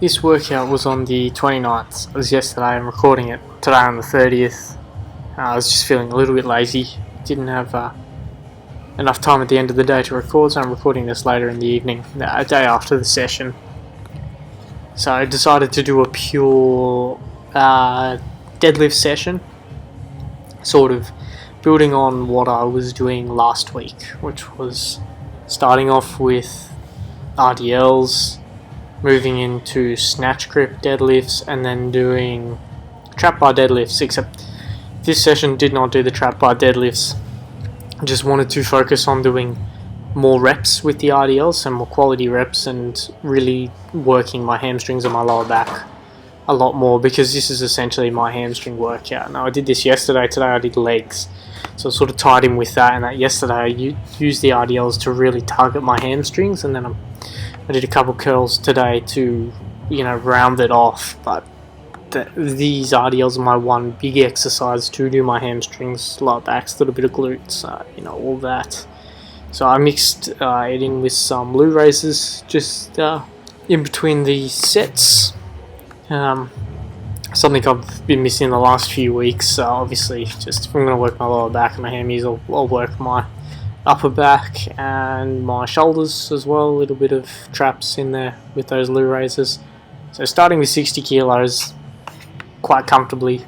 This workout was on the 29th. It was yesterday. I'm recording it today on the 30th. I was just feeling a little bit lazy. Didn't have enough time at the end of the day to record, so I'm recording this later in the evening, a day after the session. So I decided to do a pure deadlift session, sort of building on what I was doing last week, which was starting off with RDLs, moving into snatch grip deadlifts, and then doing trap bar deadlifts, except this session did not do the trap bar deadlifts. I just wanted to focus on doing more reps with the RDLs, some more quality reps, and really working my hamstrings and my lower back a lot more, because this is essentially my hamstring workout. Now, I did this yesterday. Today I did legs, so I sort of tied in with that, and that yesterday I used the RDLs to really target my hamstrings, and then I did a couple curls today to, round it off. But these RDLs are my one big exercise to do my hamstrings, lower backs, a little bit of glutes, all that. So I mixed it in with some loo raises just in between the sets. Something I've been missing the last few weeks. Obviously, just if I'm going to work my lower back and my hammies, I'll work my upper back and my shoulders as well. A little bit of traps in there with those loo raises. So starting with 60 kilos, quite comfortably,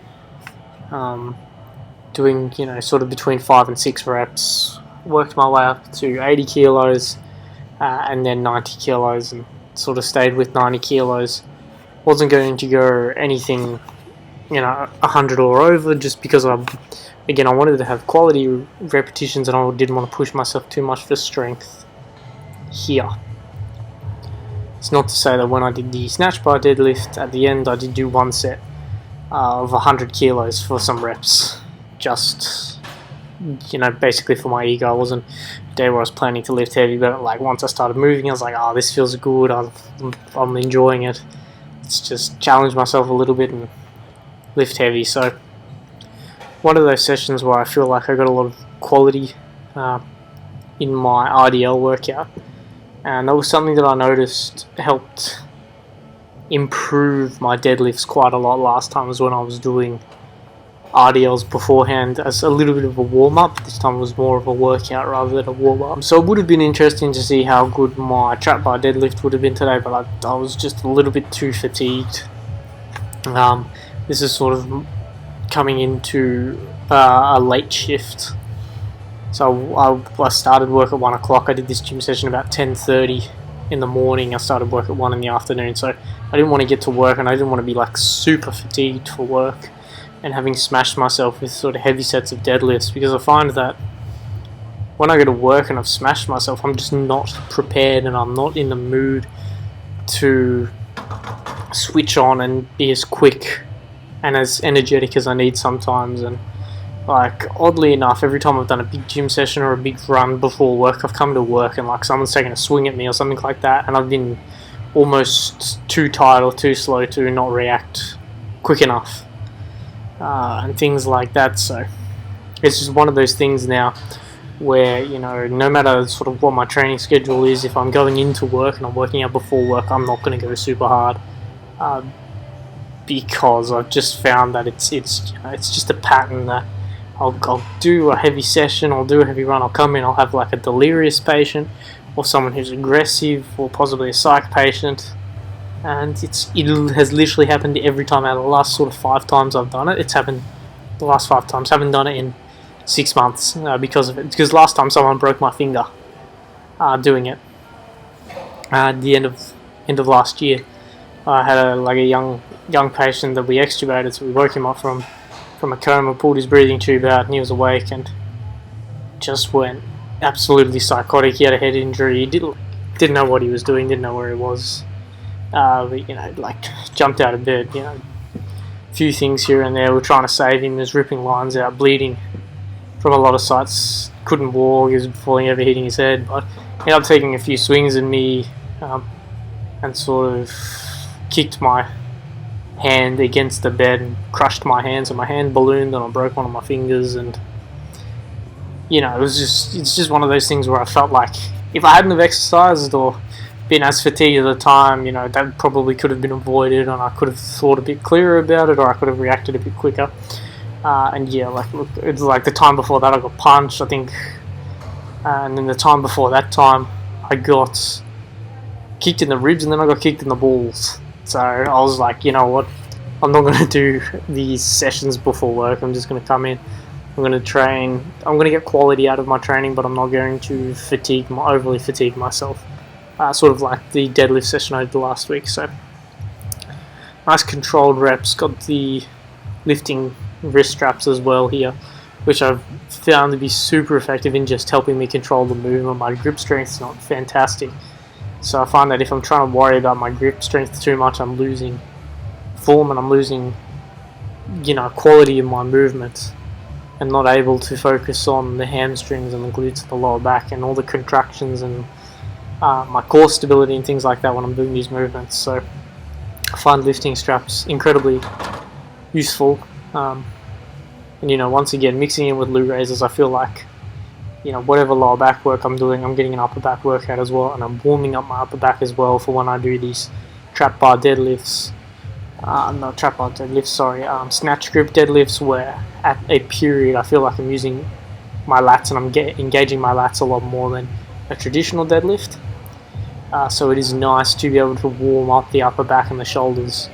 doing sort of between 5 and 6 reps. Worked my way up to 80 kilos and then 90 kilos, and sort of stayed with 90 kilos. Wasn't going to go anything 100 or over, just because I wanted to have quality repetitions, and I didn't want to push myself too much for strength here. It's not to say that when I did the snatch bar deadlift at the end, I did do one set of 100 kilos for some reps, just basically for my ego. It wasn't a day where I was planning to lift heavy, but once I started moving, I was like, oh, this feels good, I'm enjoying it. It's just challenge myself a little bit and lift heavy. So one of those sessions where I feel like I got a lot of quality in my RDL workout, and that was something that I noticed helped improve my deadlifts quite a lot last time, was when I was doing RDLs beforehand as a little bit of a warm-up. This time it was more of a workout rather than a warm-up. So it would have been interesting to see how good my trap bar deadlift would have been today, but I was just a little bit too fatigued. This is sort of coming into a late shift. So I started work at 1 o'clock. I did this gym session about 10:30 in the morning. I started work at 1 in the afternoon, so I didn't want to get to work, and I didn't want to be super fatigued for work and having smashed myself with sort of heavy sets of deadlifts, because I find that when I go to work and I've smashed myself, I'm just not prepared, and I'm not in the mood to switch on and be as quick and as energetic as I need sometimes. And oddly enough, every time I've done a big gym session or a big run before work, I've come to work and someone's taken a swing at me or something like that, and I've been almost too tired or too slow to not react quick enough. And things like that. So it's just one of those things now where, no matter sort of what my training schedule is, if I'm going into work and I'm working out before work, I'm not going to go super hard, because I've just found that it's just a pattern that I'll do a heavy session, I'll do a heavy run, I'll come in, I'll have a delirious patient or someone who's aggressive, or possibly a psych patient. And it has literally happened every time. Out of the last sort of 5 times I've done it, it's happened the last 5 times. I haven't done it in 6 months because of it. Because last time someone broke my finger doing it. At the end of last year, I had a young patient that we extubated, so we woke him up from a coma, pulled his breathing tube out, and he was awake and just went absolutely psychotic. He had a head injury. He didn't know what he was doing, didn't know where he was. Jumped out of bed, a few things here and there. We're trying to save him. He was ripping lines out, bleeding from a lot of sites. Couldn't walk. He was falling over, hitting his head. But he ended up taking a few swings at me, and sort of kicked my hand against the bed and crushed my hand. So my hand ballooned, and I broke one of my fingers. And it's just one of those things where I felt like if I hadn't have exercised or been as fatigued at the time, that probably could have been avoided, and I could have thought a bit clearer about it, or I could have reacted a bit quicker. And yeah, look, it's like the time before that I got punched, I think, and then the time before that time I got kicked in the ribs, and then I got kicked in the balls. So I was like, you know what, I'm not going to do these sessions before work. I'm just going to come in, I'm going to train, I'm going to get quality out of my training, but I'm not going to overly fatigue myself. Sort of like the deadlift session I did last week. So nice controlled reps, got the lifting wrist straps as well here, which I've found to be super effective in just helping me control the movement. My grip strength's not fantastic, so I find that if I'm trying to worry about my grip strength too much, I'm losing form and I'm losing, quality in my movement, and not able to focus on the hamstrings and the glutes and the lower back and all the contractions and my core stability and things like that when I'm doing these movements. So I find lifting straps incredibly useful. And once again, mixing in with loo raises, I feel like whatever lower back work I'm doing, I'm getting an upper back workout as well, and I'm warming up my upper back as well for when I do these trap bar deadlifts. Not trap bar deadlifts, sorry, snatch grip deadlifts, where at a period I feel like I'm using my lats and I'm engaging my lats a lot more than a traditional deadlift. So it is nice to be able to warm up the upper back and the shoulders,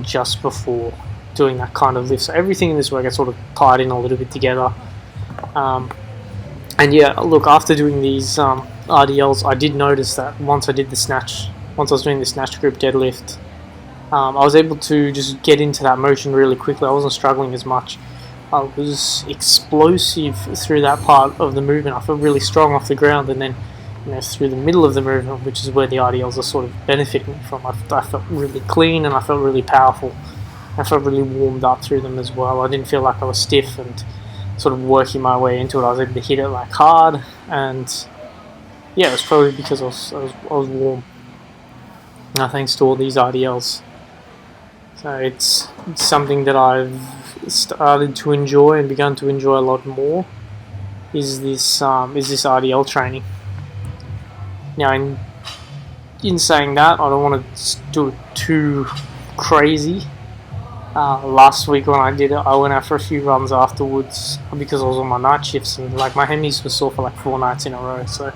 just before doing that kind of lift. So everything in this work gets sort of tied in a little bit together. And yeah, look, after doing these RDLs, I did notice that once I was doing the snatch grip deadlift, I was able to just get into that motion really quickly. I wasn't struggling as much. I was explosive through that part of the movement. I felt really strong off the ground, and then through the middle of the movement, which is where the RDLs are sort of benefiting from, I felt really clean and I felt really powerful. I felt really warmed up through them as well. I didn't feel like I was stiff and sort of working my way into it. I was able to hit it like hard, and yeah, it was probably because I was warm. Thanks to all these RDLs. So it's something that I've started to enjoy and begun to enjoy a lot more. Is this RDL training? Now, in saying that, I don't want to do it too crazy. Last week when I did it, I went out for a few runs afterwards because I was on my night shifts, and like my hemis were sore for like 4 nights in a row. So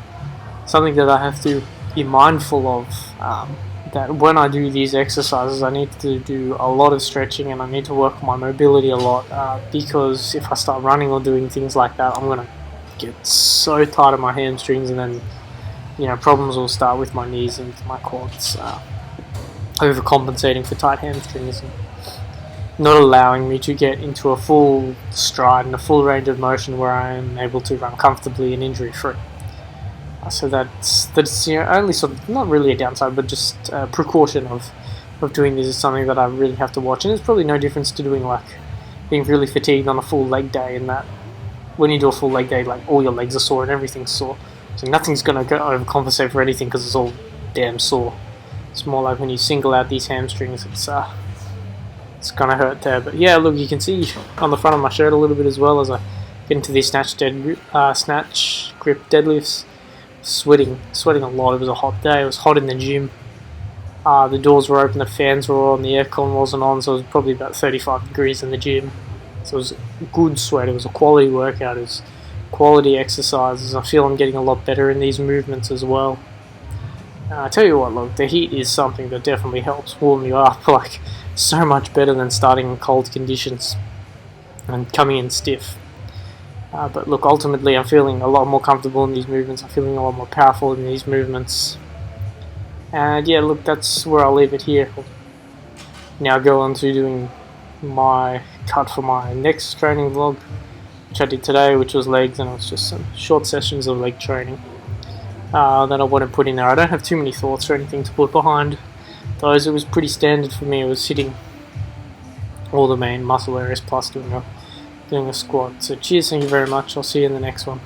something that I have to be mindful of, that when I do these exercises, I need to do a lot of stretching and I need to work on my mobility a lot, because if I start running or doing things like that, I'm going to get so tight of my hamstrings, and then problems will start with my knees and my quads, overcompensating for tight hamstrings and not allowing me to get into a full stride and a full range of motion where I am able to run comfortably and injury free. So that's only sort of, not really a downside, but just a precaution of doing this is something that I really have to watch. And there's probably no difference to doing like being really fatigued on a full leg day, in that when you do a full leg day, like all your legs are sore and everything's sore. So nothing's going to overcompensate for anything because it's all damn sore. It's more like when you single out these hamstrings, it's going to hurt there. But yeah, look, you can see on the front of my shirt a little bit as well as I get into these snatch grip deadlifts. Sweating a lot. It was a hot day. It was hot in the gym. The doors were open, the fans were on, the aircon wasn't on, so it was probably about 35 degrees in the gym. So it was a good sweat. It was a quality workout. It was quality exercises. I feel I'm getting a lot better in these movements as well. I tell you what, look, the heat is something that definitely helps warm you up, like so much better than starting in cold conditions and coming in stiff. But look, ultimately I'm feeling a lot more comfortable in these movements. I'm feeling a lot more powerful in these movements. And yeah, look, that's where I'll leave it here. Now go on to doing my cut for my next training vlog, which I did today, which was legs, and it was just some short sessions of leg training that I want to put in there. I don't have too many thoughts or anything to put behind those. It was pretty standard for me. It was hitting all the main muscle areas plus doing a squat. So cheers, thank you very much. I'll see you in the next one.